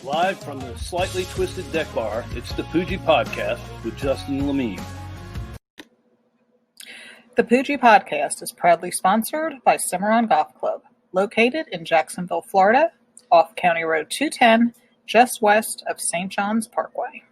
Live from the slightly twisted deck bar, it's the Poojie Podcast with Justin Lemie. The Poojie Podcast is proudly sponsored by Cimarron Golf Club, located in Jacksonville, Florida, off County Road 210, just west of St. John's Parkway.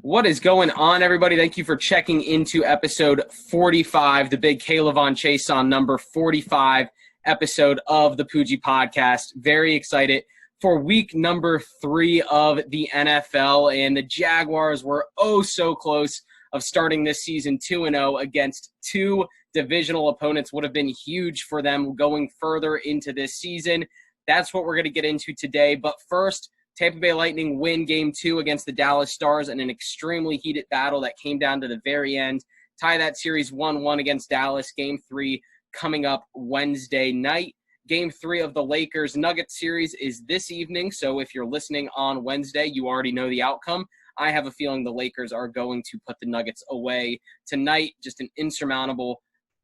What is going on, everybody? Thank you for checking into episode 45, the big K-Levon Chase on number 45 episode of the Poojie Podcast. Very excited for week number 3 of the NFL, and the Jaguars were oh so close of starting this season 2-0 against 2 divisional opponents. Would have been huge for them going further into this season. That's what we're going to get into today. But first, Tampa Bay Lightning win Game 2 against the Dallas Stars in an extremely heated battle that came down to the very end. Tie that series 1-1 against Dallas. Game 3 coming up Wednesday night. Game 3 of the Lakers-Nuggets series is this evening, so if you're listening on Wednesday, you already know the outcome. I have a feeling the Lakers are going to put the Nuggets away tonight. Just an insurmountable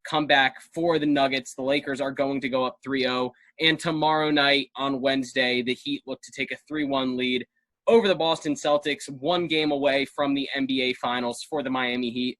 comeback for the Nuggets. The Lakers are going to go up 3-0, and tomorrow night on Wednesday, the Heat look to take a 3-1 lead over the Boston Celtics, 1 game away from the NBA Finals for the Miami Heat.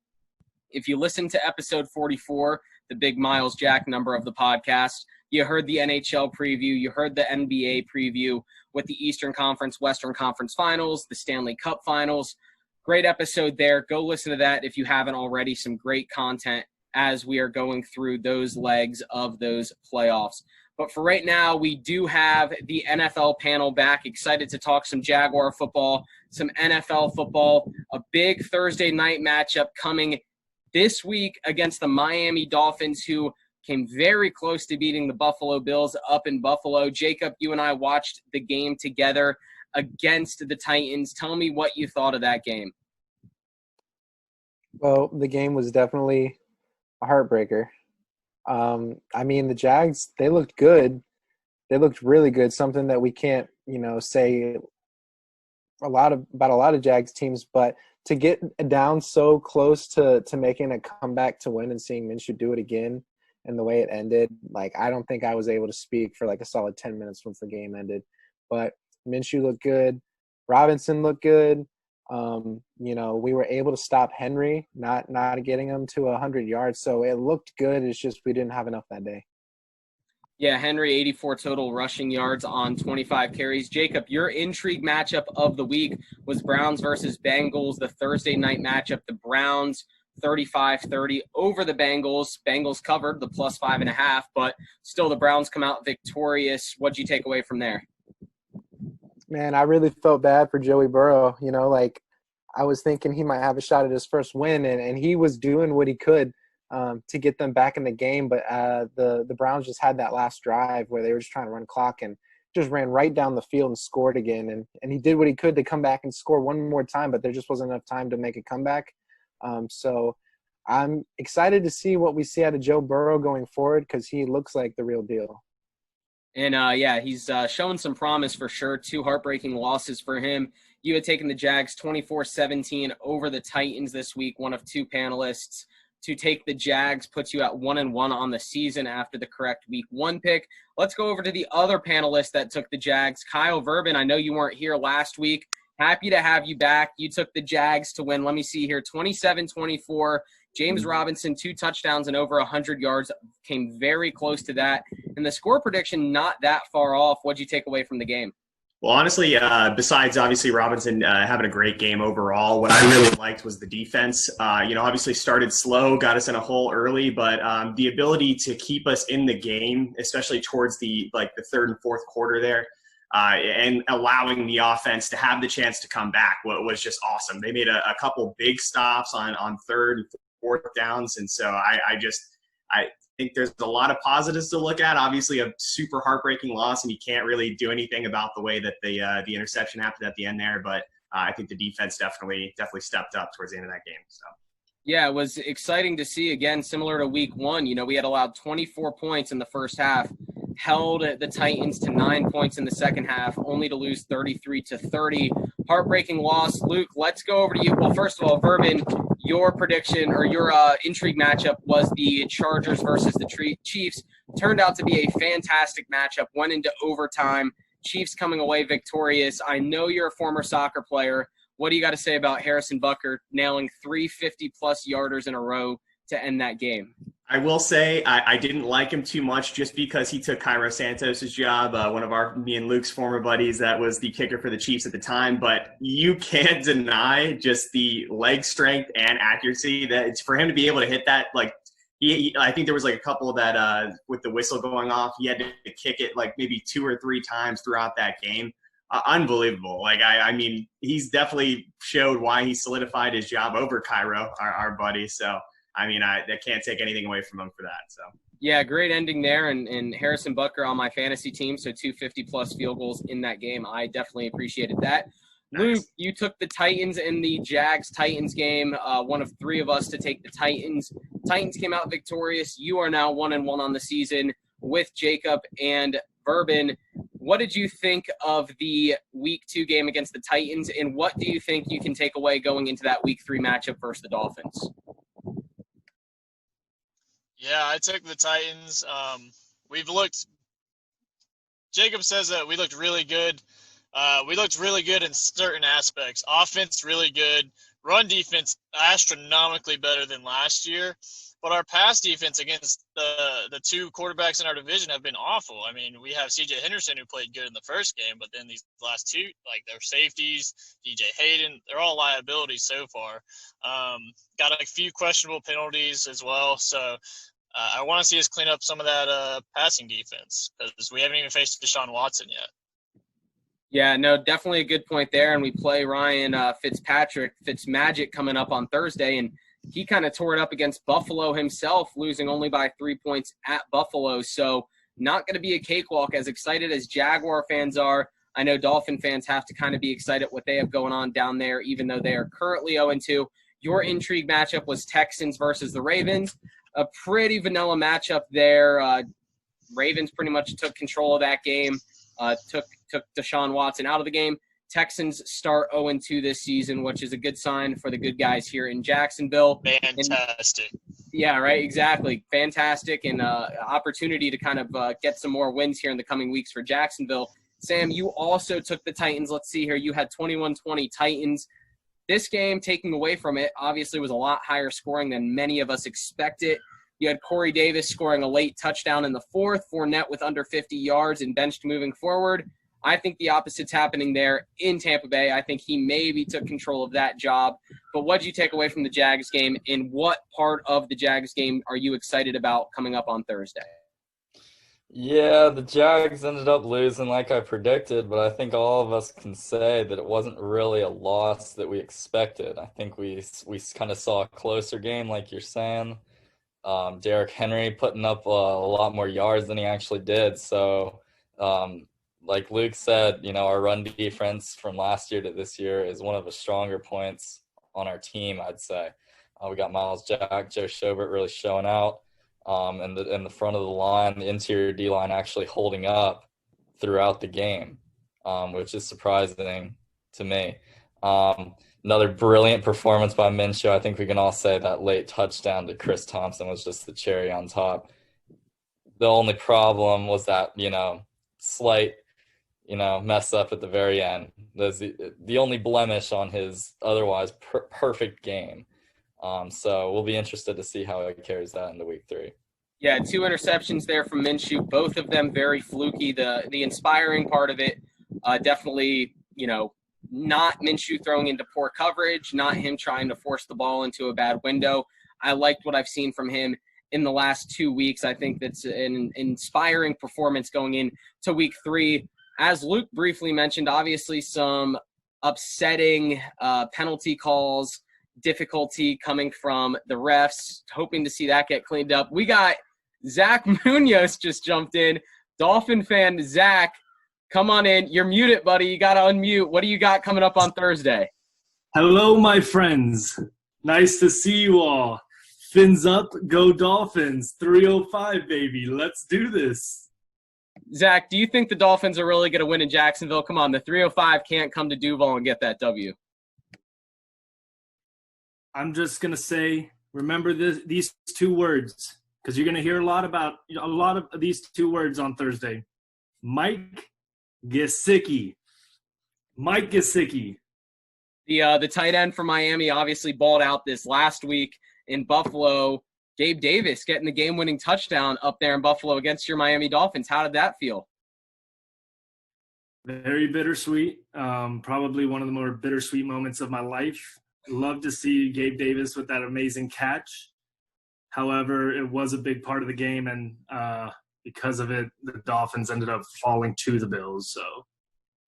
If you listen to episode 44, the big Miles Jack number of the podcast, you heard the NHL preview, you heard the NBA preview with the Eastern Conference, Western Conference Finals, the Stanley Cup Finals. Great episode there. Go listen to that if you haven't already. Some great content as we are going through those legs of those playoffs. But for right now, we do have the NFL panel back. Excited to talk some Jaguar football, some NFL football, a big Thursday night matchup coming this week against the Miami Dolphins, who came very close to beating the Buffalo Bills up in Buffalo. Jacob, you and I watched the game together against the Titans. Tell me what you thought of that game. Well, the game was definitely a heartbreaker. The Jags, they looked good. They looked really good, something that we can't, say about a lot of Jags teams, but to get down so close to making a comeback to win and seeing Minshew do it again and the way it ended, I don't think I was able to speak for a solid 10 minutes once the game ended. But Minshew looked good. Robinson looked good. We were able to stop Henry, not getting him to 100 yards. So it looked good. It's just we didn't have enough that day. Yeah, Henry, 84 total rushing yards on 25 carries. Jacob, your intrigue matchup of the week was Browns versus Bengals, the Thursday night matchup. The Browns 35-30 over the Bengals. Bengals covered the plus 5.5, but still the Browns come out victorious. What'd you take away from there? Man, I really felt bad for Joey Burrow. I was thinking he might have a shot at his first win, and he was doing what he could to get them back in the game. But the Browns just had that last drive where they were just trying to run clock and just ran right down the field and scored again. And he did what he could to come back and score one more time, but there just wasn't enough time to make a comeback. So I'm excited to see what we see out of Joe Burrow going forward because he looks like the real deal. And, he's showing some promise for sure. 2 heartbreaking losses for him. You had taken the Jags 24-17 over the Titans this week, one of 2 panelists. To take the Jags puts you at 1-1 on the season after the correct week 1 pick. Let's go over to the other panelist that took the Jags, Kyle Verben. I know you weren't here last week. Happy to have you back. You took the Jags to win. Let me see here. 27-24. James Robinson, 2 touchdowns and over 100 yards. Came very close to that. And the score prediction, not that far off. What'd you take away from the game? Well, honestly, besides obviously Robinson having a great game overall, what I really liked was the defense. Obviously started slow, got us in a hole early, but the ability to keep us in the game, especially towards the third and fourth quarter there, and allowing the offense to have the chance to come back was just awesome. They made a couple big stops on third and fourth downs, and so I think there's a lot of positives to look at. Obviously, a super heartbreaking loss, and you can't really do anything about the way that the interception happened at the end there. But I think the defense definitely stepped up towards the end of that game. So. Yeah, it was exciting to see, again, similar to week 1. We had allowed 24 points in the first half, held the Titans to 9 points in the second half, only to lose 33-30. Heartbreaking loss. Luke, let's go over to you. Well, first of all, Verben, your prediction or your intrigue matchup was the Chargers versus the Chiefs. Turned out to be a fantastic matchup, went into overtime. Chiefs coming away victorious. I know you're a former soccer player. What do you got to say about Harrison Butker nailing 3 50-plus yarders in a row to end that game? I will say I didn't like him too much just because he took Cairo Santos' job, one of me and Luke's former buddies that was the kicker for the Chiefs at the time. But you can't deny just the leg strength and accuracy that it's for him to be able to hit that. Like I think there was like a couple that with the whistle going off, he had to kick it like maybe 2 or 3 times throughout that game. Unbelievable. Like, I mean, he's definitely showed why he solidified his job over Cairo, our buddy. So, I mean, I can't take anything away from him for that. So, yeah, great ending there. And Harrison Butker on my fantasy team, so 2 50-plus field goals in that game. I definitely appreciated that. Nice. Luke, you took the Titans in the Jags-Titans game, one of 3 of us to take the Titans. Titans came out victorious. You are now 1-1 on the season with Jacob and Bourbon. What did you think of the Week 2 game against the Titans, and what do you think you can take away going into that Week 3 matchup versus the Dolphins? Yeah, I took the Titans. Jacob says that we looked really good. We looked really good in certain aspects. Offense, really good. Run defense, astronomically better than last year. But our pass defense against the 2 quarterbacks in our division have been awful. I mean, we have C.J. Henderson, who played good in the first game, but then these last 2, like their safeties, D.J. Hayden, they're all liabilities so far. Got a few questionable penalties as well. So I want to see us clean up some of that passing defense because we haven't even faced Deshaun Watson yet. Yeah, no, definitely a good point there. And we play Ryan Fitzmagic coming up on Thursday, and he kind of tore it up against Buffalo himself, losing only by 3 points at Buffalo. So not going to be a cakewalk. As excited as Jaguar fans are, I know Dolphin fans have to kind of be excited what they have going on down there, even though they are currently 0-2. Your intrigue matchup was Texans versus the Ravens. A pretty vanilla matchup there. Ravens pretty much took control of that game, took Deshaun Watson out of the game. Texans start 0-2 this season, which is a good sign for the good guys here in Jacksonville. Fantastic. Yeah, right, exactly. Fantastic, and opportunity to kind of get some more wins here in the coming weeks for Jacksonville. Sam, you also took the Titans. Let's see here. You had 21-20 Titans. This game, taking away from it, obviously was a lot higher scoring than many of us expected. You had Corey Davis scoring a late touchdown in the 4th, Fournette with under 50 yards and benched moving forward. I think the opposite's happening there in Tampa Bay. I think he maybe took control of that job. But what did you take away from the Jags game, and what part of the Jags game are you excited about coming up on Thursday? Yeah, the Jags ended up losing like I predicted, but I think all of us can say that it wasn't really a loss that we expected. I think we kind of saw a closer game, like you're saying. Derrick Henry putting up a lot more yards than he actually did. So, like Luke said, our run defense from last year to this year is one of the stronger points on our team, I'd say. We got Miles Jack, Joe Schobert really showing out. And in the front of the line, the interior D-line actually holding up throughout the game, which is surprising to me. Another brilliant performance by Minshew. I think we can all say that late touchdown to Chris Thompson was just the cherry on top. The only problem was that, slight, mess up at the very end. That's the only blemish on his otherwise perfect game. So we'll be interested to see how he carries that into Week 3. Yeah, 2 interceptions there from Minshew, both of them very fluky. The inspiring part of it, definitely, not Minshew throwing into poor coverage, not him trying to force the ball into a bad window. I liked what I've seen from him in the last 2 weeks. I think that's an inspiring performance going into Week 3. As Luke briefly mentioned, obviously some upsetting penalty calls, difficulty coming from the refs, hoping to see that get cleaned up. We got Zach Munoz just jumped in. Dolphin fan Zach, come on in. You're muted, buddy. You got to unmute. What do you got coming up on Thursday? Hello, my friends. Nice to see you all. Fins up, go Dolphins. 305, baby. Let's do this. Zach, do you think the Dolphins are really going to win in Jacksonville? Come on, the 305 can't come to Duval and get that W. I'm just going to say, remember these 2 words, because you're going to hear a lot of these 2 words on Thursday. Mike Gesicki. Mike Gesicki. The tight end for Miami obviously balled out this last week in Buffalo. Gabe Davis getting the game-winning touchdown up there in Buffalo against your Miami Dolphins. How did that feel? Very bittersweet. Probably one of the more bittersweet moments of my life. Love to see Gabe Davis with that amazing catch. However, it was a big part of the game, and because of it, the Dolphins ended up falling to the Bills. So,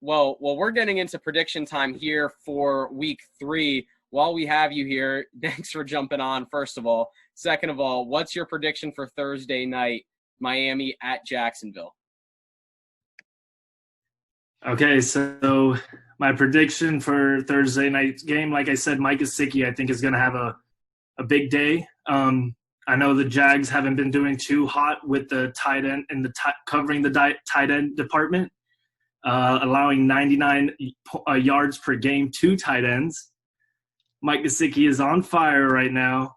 well, we're getting into prediction time here for Week 3. While we have you here, thanks for jumping on, first of all. Second of all, what's your prediction for Thursday night, Miami at Jacksonville? Okay, so my prediction for Thursday night's game, like I said, Mike Gesicki, I think, is going to have a big day. I know the Jags haven't been doing too hot with the tight end and covering the tight end department, allowing 99 yards per game to tight ends. Mike Gesicki is on fire right now.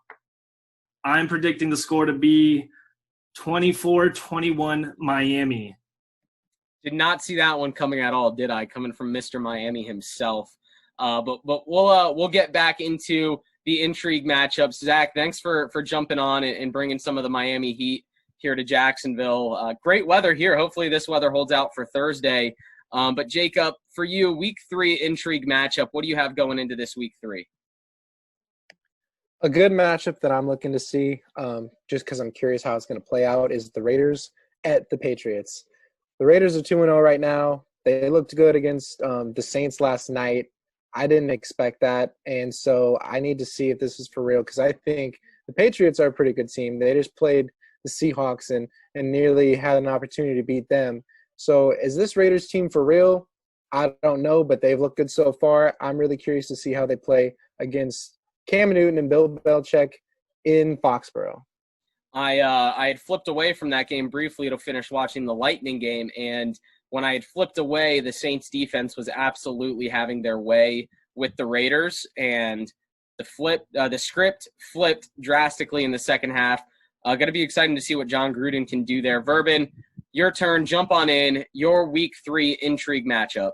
I'm predicting the score to be 24-21 Miami. Did not see that one coming at all, did I? Coming from Mr. Miami himself. But we'll get back into the intrigue matchups. Zach, thanks for jumping on and bringing some of the Miami Heat here to Jacksonville. Great weather here. Hopefully this weather holds out for Thursday. But Jacob, for you, Week 3 intrigue matchup, what do you have going into this Week 3? A good matchup that I'm looking to see, just because I'm curious how it's going to play out, is the Raiders at the Patriots. The Raiders are 2-0 right now. They looked good against the Saints last night. I didn't expect that, and so I need to see if this is for real, because I think the Patriots are a pretty good team. They just played the Seahawks and nearly had an opportunity to beat them. So is this Raiders team for real? I don't know, but they've looked good so far. I'm really curious to see how they play against Cam Newton and Bill Belichick in Foxborough. I had flipped away from that game briefly to finish watching the Lightning game, and when I had flipped away, the Saints defense was absolutely having their way with the Raiders, and the script flipped drastically in the second half. Going to be exciting to see what John Gruden can do there. Verbin, your turn. Jump on in. Your Week 3 intrigue matchup.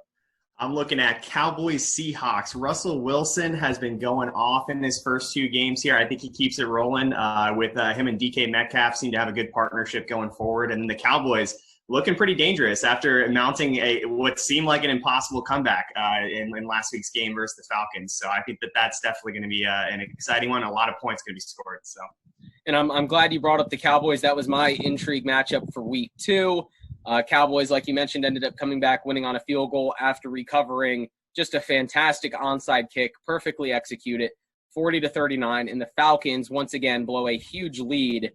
I'm looking at Cowboys-Seahawks. Russell Wilson has been going off in his first 2 games here. I think he keeps it rolling with him and DK Metcalf seem to have a good partnership going forward. And the Cowboys looking pretty dangerous after mounting what seemed like an impossible comeback in last week's game versus the Falcons. So I think that's definitely going to be an exciting one. A lot of points going to be scored. So, and I'm glad you brought up the Cowboys. That was my intrigue matchup for Week 2. Cowboys, like you mentioned, ended up coming back, winning on a field goal after recovering just a fantastic onside kick, perfectly executed, 40-39. And the Falcons, once again, blow a huge lead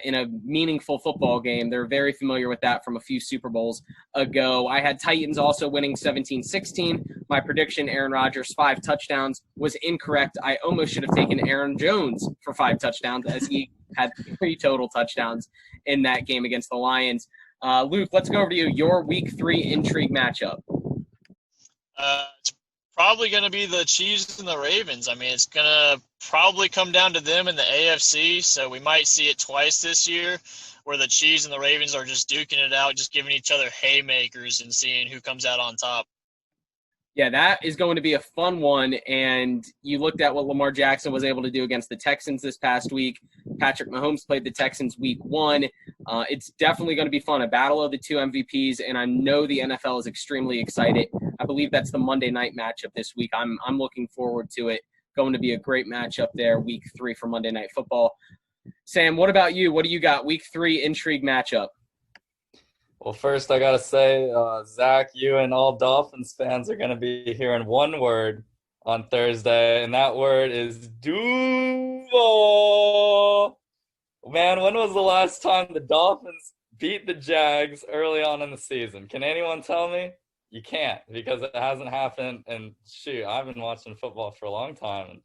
in a meaningful football game. They're very familiar with that from a few Super Bowls ago. I had Titans also winning 17-16. My prediction, Aaron Rodgers, 5 touchdowns, was incorrect. I almost should have taken Aaron Jones for 5 touchdowns, as he had 3 total touchdowns in that game against the Lions. Luke, let's go over to you. Your Week 3 intrigue matchup. It's probably going to be the Chiefs and the Ravens. I mean, it's going to probably come down to them in the AFC, so we might see it twice this year where the Chiefs and the Ravens are just duking it out, just giving each other haymakers and seeing who comes out on top. Yeah, that is going to be a fun one, and you looked at what Lamar Jackson was able to do against the Texans this past week. Patrick Mahomes played the Texans Week 1. It's definitely going to be fun, a battle of the 2 MVPs, and I know the NFL is extremely excited. I believe that's the Monday night matchup this week. I'm looking forward to it. Going to be a great matchup there, Week 3 for Monday Night Football. Sam, what about you? What do you got? Week 3 intrigue matchup. Well, first I got to say, Zach, you and all Dolphins fans are going to be hearing one word on Thursday, and that word is Duval. Man, when was the last time the Dolphins beat the Jags early on in the season? Can anyone tell me? You can't, because it hasn't happened. And shoot, I've been watching football for a long time, and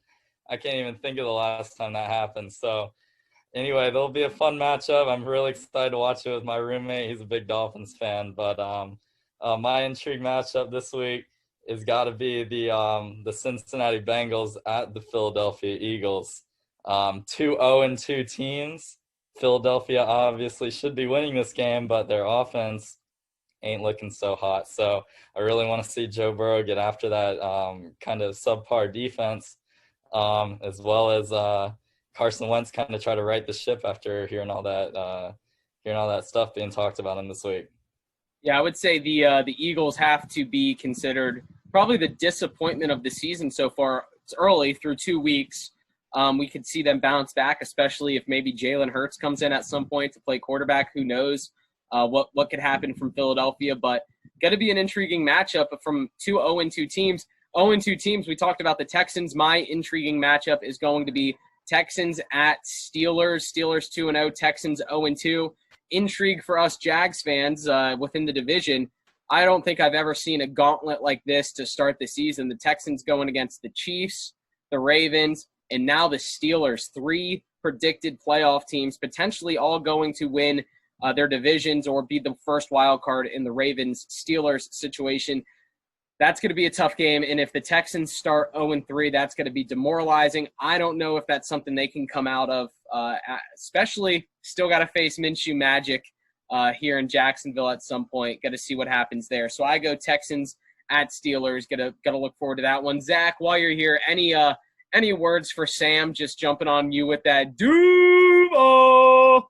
I can't even think of the last time that happened. So anyway, there'll be a fun matchup. I'm really excited to watch it with my roommate. He's a big Dolphins fan. But my intrigue matchup this week has got to be the Cincinnati Bengals at the Philadelphia Eagles. 2 0-2 teams. Philadelphia obviously should be winning this game, but their offense ain't looking so hot. So I really want to see Joe Burrow get after that kind of subpar defense, as well as Carson Wentz kind of try to right the ship after hearing all that stuff being talked about him this week. Yeah, I would say the Eagles have to be considered probably the disappointment of the season so far. It's early through 2 weeks. We could see them bounce back, especially if maybe Jalen Hurts comes in at some point to play quarterback. Who knows what could happen from Philadelphia, but going to be an intriguing matchup from two 0-2 teams. 0-2 teams, we talked about the Texans. My intriguing matchup is going to be Texans at Steelers. Steelers 2-0, Texans 0-2. Intrigue for us Jags fans within the division. I don't think I've ever seen a gauntlet like this to start the season. The Texans going against the Chiefs, the Ravens, and now the Steelers. 3 predicted playoff teams, potentially all going to win their divisions or be the first wild card in the Ravens-Steelers situation. That's going to be a tough game, and if the Texans start 0-3, that's going to be demoralizing. I don't know if that's something they can come out of, especially still got to face Minshew Magic here in Jacksonville at some point. Got to see what happens there. So I go Texans at Steelers. Got to look forward to that one. Zach, while you're here, any words for Sam just jumping on you with that Duval?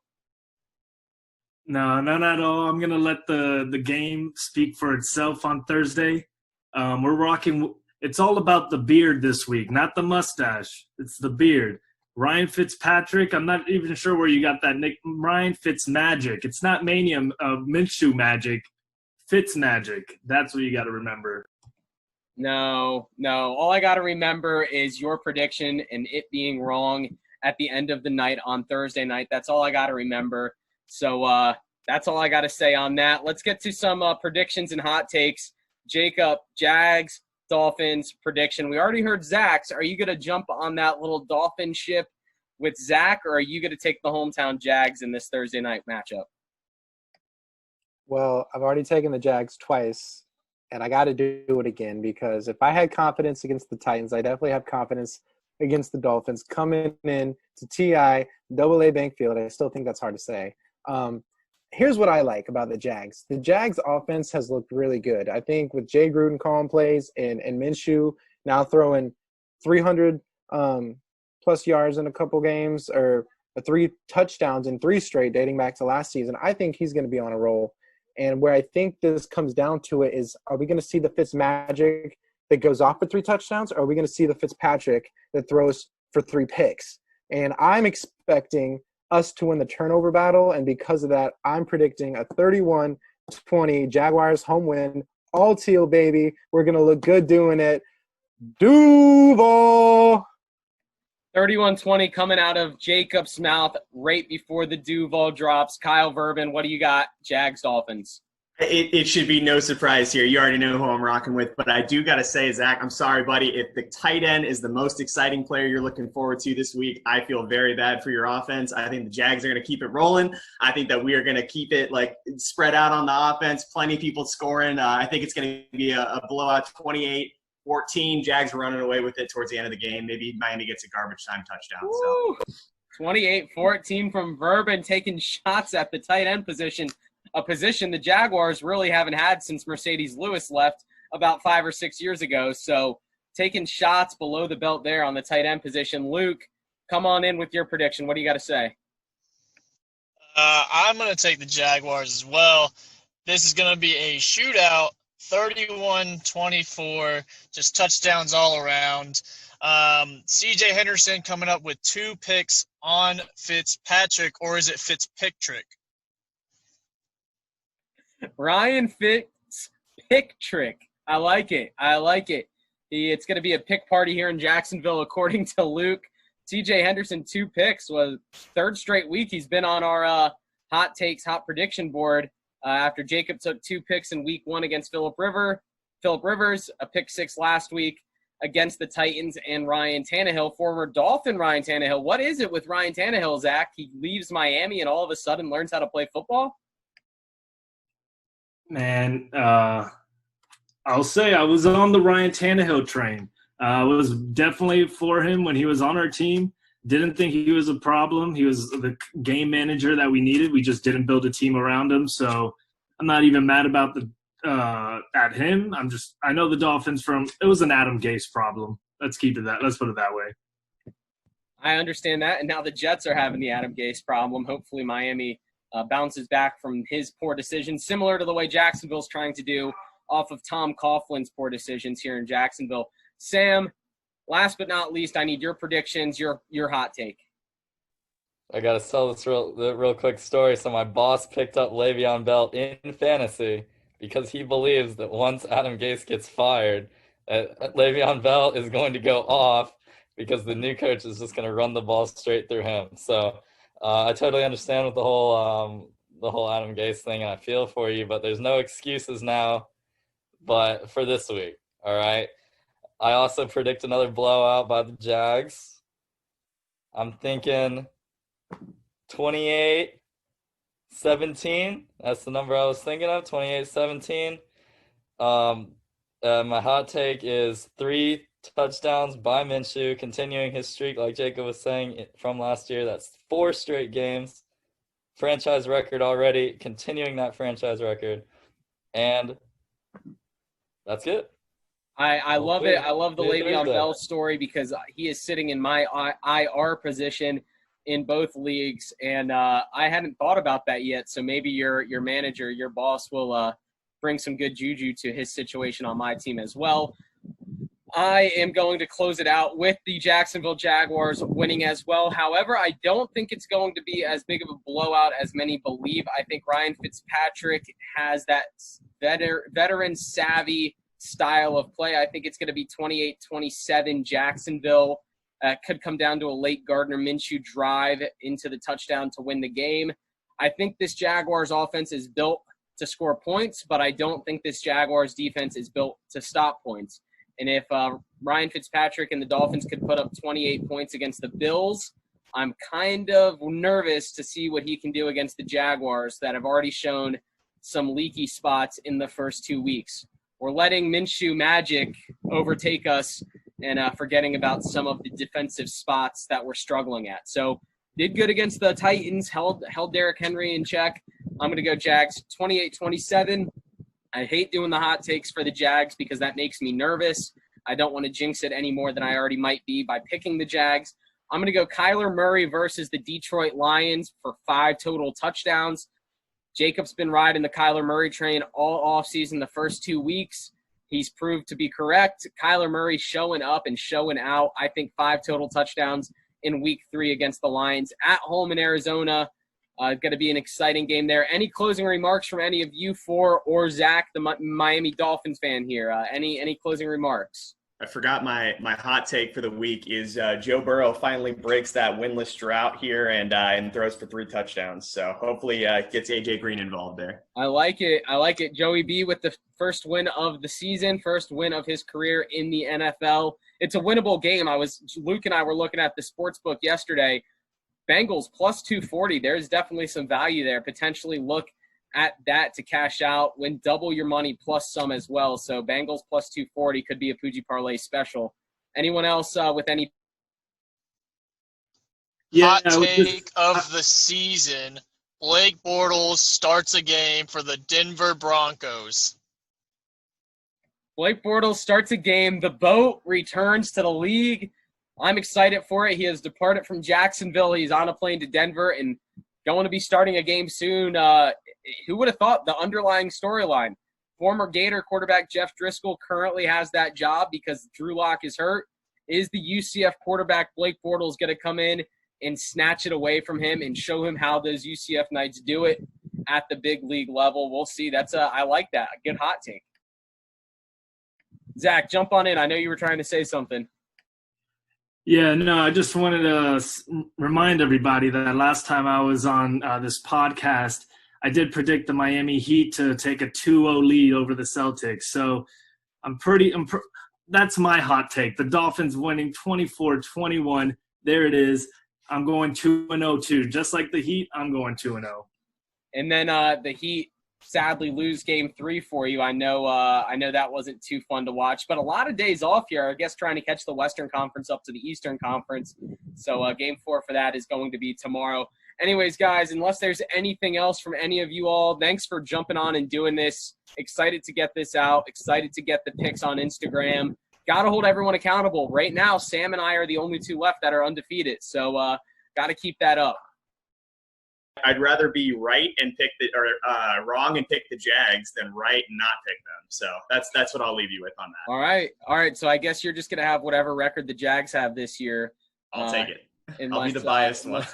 No, none at all. I'm going to let the game speak for itself on Thursday. We're rocking – it's all about the beard this week, not the mustache. It's the beard. Ryan Fitzpatrick, I'm not even sure where you got that nick. Ryan Fitzmagic. It's not Mania Minshew Magic. Fitzmagic. That's what you got to remember. No. All I got to remember is your prediction and it being wrong at the end of the night on Thursday night. That's all I got to remember. So that's all I got to say on that. Let's get to some predictions and hot takes. Jacob, Jags, Dolphins prediction. We already heard Zach's. Are you going to jump on that little Dolphin ship with Zach, or are you going to take the hometown Jags in this Thursday night matchup? Well, I've already taken the Jags twice, and I got to do it again because if I had confidence against the Titans, I definitely have confidence against the Dolphins. Coming in to TI, AA Bank Field, I still think that's hard to say. Here's what I like about the Jags. The Jags offense has looked really good. I think with Jay Gruden calling plays and Minshew now throwing 300 plus yards in a couple games or 3 touchdowns in 3 straight dating back to last season, I think he's going to be on a roll. And where I think this comes down to it is, are we going to see the Fitzmagic that goes off for 3 touchdowns, or are we going to see the Fitzpatrick that throws for 3 picks? And I'm expecting us to win the turnover battle, and because of that, I'm predicting a 31-20 Jaguars home win. All teal, baby. We're going to look good doing it. Duval! 31-20 coming out of Jacob's mouth right before the Duval drops. Kyle Verben, what do you got? Jags, Dolphins. It should be no surprise here. You already know who I'm rocking with, but I do got to say, Zach, I'm sorry, buddy. If the tight end is the most exciting player you're looking forward to this week, I feel very bad for your offense. I think the Jags are going to keep it rolling. I think that we are going to keep it like spread out on the offense. Plenty of people scoring. I think it's going to be a blowout 28-14. Jags are running away with it towards the end of the game. Maybe Miami gets a garbage time touchdown. So 28-14 from Verben, taking shots at the tight end position. A position the Jaguars really haven't had since Mercedes Lewis left about 5 or 6 years ago. So taking shots below the belt there on the tight end position. Luke, come on in with your prediction. What do you got to say? I'm going to take the Jaguars as well. This is going to be a shootout, 31-24, just touchdowns all around. C.J. Henderson coming up with 2 picks on Fitzpatrick, or is it Fitzpatrick? Ryan Fitzpatrick. I like it. It's going to be a pick party here in Jacksonville, according to Luke. TJ Henderson, 2 picks, was 3rd straight week he's been on our hot prediction board after Jacob took 2 picks in week 1 against Phillip Rivers, a pick 6 last week against the Titans, and Ryan Tannehill, former Dolphin Ryan Tannehill. What is it with Ryan Tannehill, Zach? He leaves Miami and all of a sudden learns how to play football? Man, I'll say I was on the Ryan Tannehill train. I was definitely for him when he was on our team. Didn't think he was a problem. He was the game manager that we needed. We just didn't build a team around him. So I'm not even mad about at him. I know the Dolphins it was an Adam Gase problem. Let's put it that way. I understand that, and now the Jets are having the Adam Gase problem. Hopefully Miami bounces back from his poor decisions, similar to the way Jacksonville's trying to do off of Tom Coughlin's poor decisions here in Jacksonville. Sam, last but not least, I need your predictions, your hot take. I got to tell this real quick story. So my boss picked up Le'Veon Bell in fantasy because he believes that once Adam Gase gets fired, Le'Veon Bell is going to go off because the new coach is just going to run the ball straight through him. So I totally understand with the whole Adam Gase thing, and I feel for you, but there's no excuses now. But for this week, all right. I also predict another blowout by the Jags. I'm thinking 28-17. That's the number I was thinking of, 28-17. My hot take is 3 touchdowns by Minshew, continuing his streak, like Jacob was saying, from last year. That's 4 straight games. Franchise record already, continuing that franchise record. And that's it. I love it. I love the Le'Veon Bell story because he is sitting in my IR position in both leagues, and I hadn't thought about that yet. So maybe your manager, your boss, will bring some good juju to his situation on my team as well. I am going to close it out with the Jacksonville Jaguars winning as well. However, I don't think it's going to be as big of a blowout as many believe. I think Ryan Fitzpatrick has that veteran savvy style of play. I think it's going to be 28-27 Jacksonville. Could come down to a late Gardner Minshew drive into the touchdown to win the game. I think this Jaguars offense is built to score points, but I don't think this Jaguars defense is built to stop points. And if Ryan Fitzpatrick and the Dolphins could put up 28 points against the Bills, I'm kind of nervous to see what he can do against the Jaguars that have already shown some leaky spots in the first 2 weeks. We're letting Minshew magic overtake us and forgetting about some of the defensive spots that we're struggling at. So did good against the Titans, held Derrick Henry in check. I'm going to go Jags 28-27. I hate doing the hot takes for the Jags because that makes me nervous. I don't want to jinx it any more than I already might be by picking the Jags. I'm going to go Kyler Murray versus the Detroit Lions for 5 total touchdowns. Jacob's been riding the Kyler Murray train all offseason the first 2 weeks. He's proved to be correct. Kyler Murray showing up and showing out. I think 5 total touchdowns in week 3 against the Lions at home in Arizona. Going to be an exciting game there. Any closing remarks from any of you four or Zach, the Miami Dolphins fan here? Any closing remarks? I forgot my hot take for the week is Joe Burrow finally breaks that winless drought here and throws for 3 touchdowns. So hopefully gets AJ Green involved there. I like it. Joey B with the first win of the season, first win of his career in the NFL. It's a winnable game. Luke and I were looking at the sports book yesterday. Bengals plus 240. There's definitely some value there. Potentially look at that to cash out, win double your money plus some as well. So Bengals plus 240 could be a Poojie special. Anyone else with any? Hot take of the season. Blake Bortles starts a game for the Denver Broncos. Blake Bortles starts a game. The boat returns to the league. I'm excited for it. He has departed from Jacksonville. He's on a plane to Denver and going to be starting a game soon. Who would have thought the underlying storyline? Former Gator quarterback Jeff Driscoll currently has that job because Drew Lock is hurt. Is the UCF quarterback Blake Bortles going to come in and snatch it away from him and show him how those UCF Knights do it at the big league level? We'll see. I like that. A good hot take. Zach, jump on in. I know you were trying to say something. Yeah, no, I just wanted to remind everybody that last time I was on this podcast, I did predict the Miami Heat to take a 2-0 lead over the Celtics. So that's my hot take. The Dolphins winning 24-21. There it is. I'm going 2-0 too. Just like the Heat, I'm going 2-0. And then the Heat sadly lose game 3 for you. I know that wasn't too fun to watch, but a lot of days off here, I guess, trying to catch the Western Conference up to the Eastern Conference. So game 4 for that is going to be tomorrow. Anyways, guys, unless there's anything else from any of you all, thanks for jumping on and doing this. Excited to get this out. Excited to get the picks on Instagram. Got to hold everyone accountable. Right now, Sam and I are the only two left that are undefeated. So got to keep that up. I'd rather be right and pick wrong and pick the Jags than right and not pick them. So that's what I'll leave you with on that. All right. So I guess you're just going to have whatever record the Jags have this year. I'll take it. I'll be the biased one.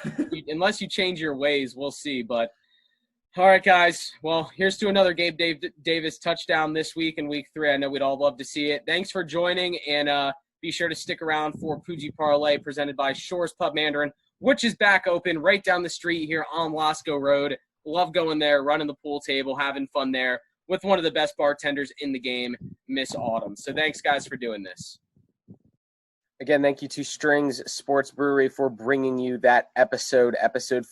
Unless you change your ways, we'll see. But all right, guys. Well, here's to another Gabe Davis touchdown this week in week 3. I know we'd all love to see it. Thanks for joining, and be sure to stick around for Poojie Parlay presented by Shores Pub Mandarin, which is back open right down the street here on Lasco Road. Love going there, running the pool table, having fun there with one of the best bartenders in the game, Miss Autumn. So thanks, guys, for doing this. Again, thank you to Strings Sports Brewery for bringing you that episode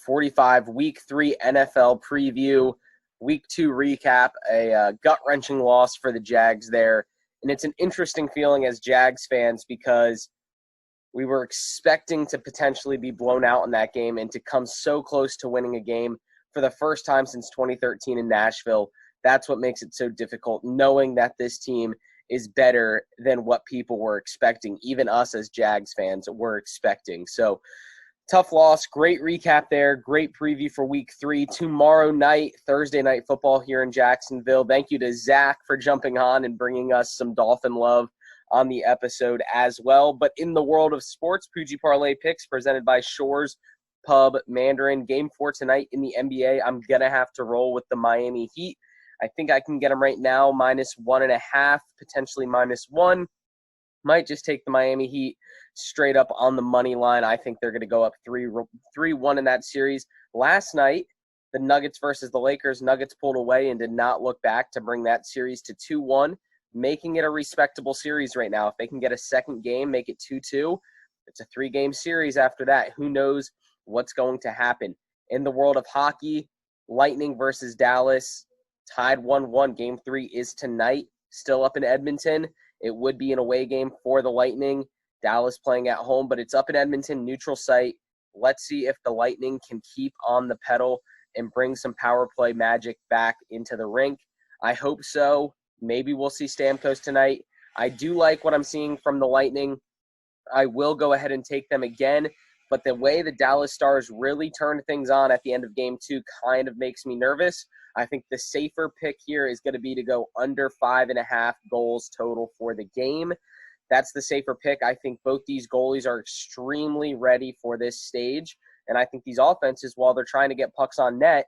45, Week 3 NFL preview, Week 2 recap, a gut-wrenching loss for the Jags there. And it's an interesting feeling as Jags fans because we were expecting to potentially be blown out in that game and to come so close to winning a game for the first time since 2013 in Nashville. That's what makes it so difficult, knowing that this team is better than what people were expecting. Even us as Jags fans were expecting. So tough loss. Great recap there. Great preview for week 3. Tomorrow night, Thursday night football here in Jacksonville. Thank you to Zach for jumping on and bringing us some Dolphin love on the episode as well. But in the world of sports, Poojie Parlay picks presented by Shores Pub Mandarin. Game 4 tonight in the NBA. I'm going to have to roll with the Miami Heat. I think I can get them right now -1.5, potentially -1. Might just take the Miami Heat straight up on the money line. I think they're going to go up 3-1 in that series. Last night, the Nuggets versus the Lakers. Nuggets pulled away and did not look back to bring that series to 2-1, making it a respectable series right now. If they can get a second game, make it 2-2, it's a 3-game series after that. Who knows what's going to happen? In the world of hockey, Lightning versus Dallas. Tied 1-1. Game 3 is tonight. Still up in Edmonton. It would be an away game for the Lightning. Dallas playing at home, but it's up in Edmonton, neutral site. Let's see if the Lightning can keep on the pedal and bring some power play magic back into the rink. I hope so. Maybe we'll see Stamkos tonight. I do like what I'm seeing from the Lightning. I will go ahead and take them again, but the way the Dallas Stars really turned things on at the end of Game 2 kind of makes me nervous. I think the safer pick here is going to be to go under 5.5 goals total for the game. That's the safer pick. I think both these goalies are extremely ready for this stage, and I think these offenses, while they're trying to get pucks on net,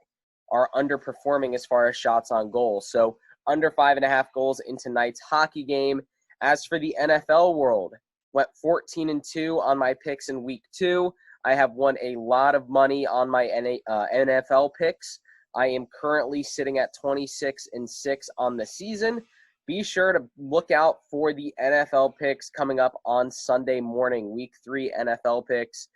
are underperforming as far as shots on goal. So under 5.5 goals in tonight's hockey game. As for the NFL world, went 14-2 on my picks in week 2. I have won a lot of money on my NFL picks. I am currently sitting at 26-6 on the season. Be sure to look out for the NFL picks coming up on Sunday morning, week 3 NFL picks.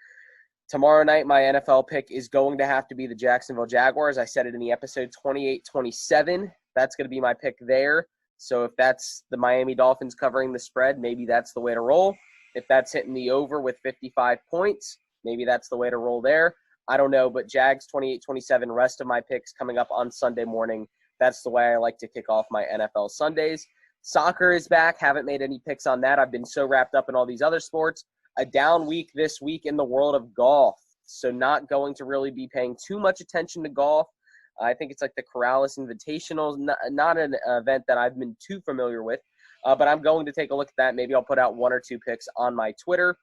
Tomorrow night, my NFL pick is going to have to be the Jacksonville Jaguars. I said it in the episode 28-27. That's going to be my pick there. So if that's the Miami Dolphins covering the spread, maybe that's the way to roll. If that's hitting the over with 55 points, maybe that's the way to roll there. I don't know, but Jags 28-27, rest of my picks coming up on Sunday morning. That's the way I like to kick off my NFL Sundays. Soccer is back. Haven't made any picks on that. I've been so wrapped up in all these other sports. A down week this week in the world of golf. So not going to really be paying too much attention to golf. I think it's like the Corrales Invitational, not an event that I've been too familiar with. But I'm going to take a look at that. Maybe I'll put out 1 or 2 picks on my Twitter.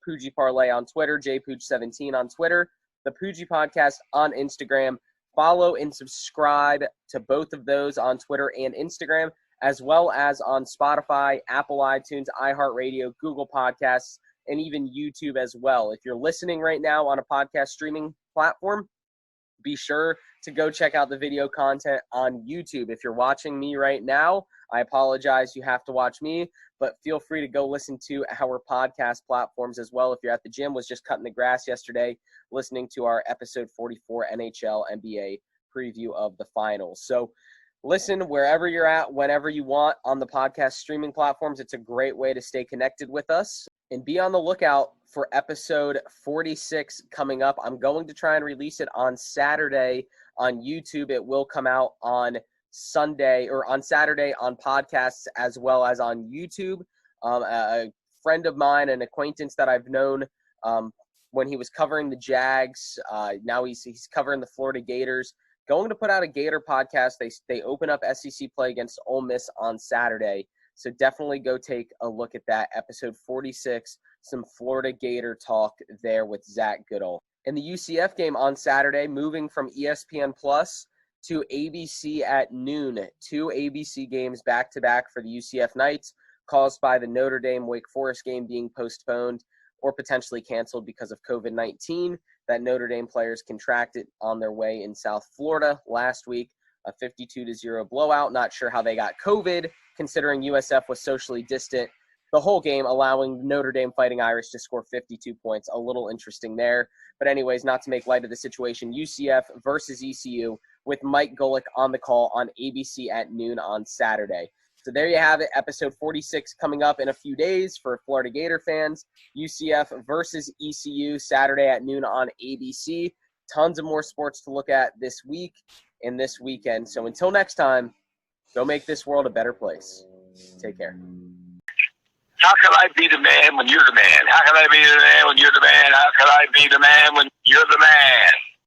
Poojie Parlay on Twitter, jpooch17 on Twitter. The Poojie Podcast on Instagram. Follow and subscribe to both of those on Twitter and Instagram, as well as on Spotify, Apple iTunes, iHeartRadio, Google Podcasts, and even YouTube as well. If you're listening right now on a podcast streaming platform, be sure to go check out the video content on YouTube. If you're watching me right now, I apologize, you have to watch me, but feel free to go listen to our podcast platforms as well. If you're at the gym, was just cutting the grass yesterday, listening to our episode 44 NHL NBA preview of the finals. So listen wherever you're at, whenever you want on the podcast streaming platforms. It's a great way to stay connected with us. And be on the lookout for episode 46 coming up. I'm going to try and release it on Saturday on YouTube. It will come out on Sunday or on Saturday on podcasts as well as on YouTube. A friend of mine, an acquaintance that I've known when he was covering the Jags, now he's covering the Florida Gators, going to put out a Gator podcast. They open up SEC play against Ole Miss on Saturday. So definitely go take a look at that. Episode 46, some Florida Gator talk there with Zach Goodall. And the UCF game on Saturday, moving from ESPN Plus to ABC at noon. 2 ABC games back-to-back for the UCF Knights, caused by the Notre Dame-Wake Forest game being postponed or potentially canceled because of COVID-19 that Notre Dame players contracted on their way in South Florida last week. A 52-0 blowout. Not sure how they got COVID, considering USF was socially distant the whole game, allowing Notre Dame Fighting Irish to score 52 points. A little interesting there. But anyways, not to make light of the situation, UCF versus ECU with Mike Golick on the call on ABC at noon on Saturday. So there you have it, episode 46 coming up in a few days for Florida Gator fans. UCF versus ECU Saturday at noon on ABC. Tons of more sports to look at this week and this weekend. So until next time, go make this world a better place. Take care. How can I be the man when you're the man? How can I be the man when you're the man? How can I be the man when you're the man?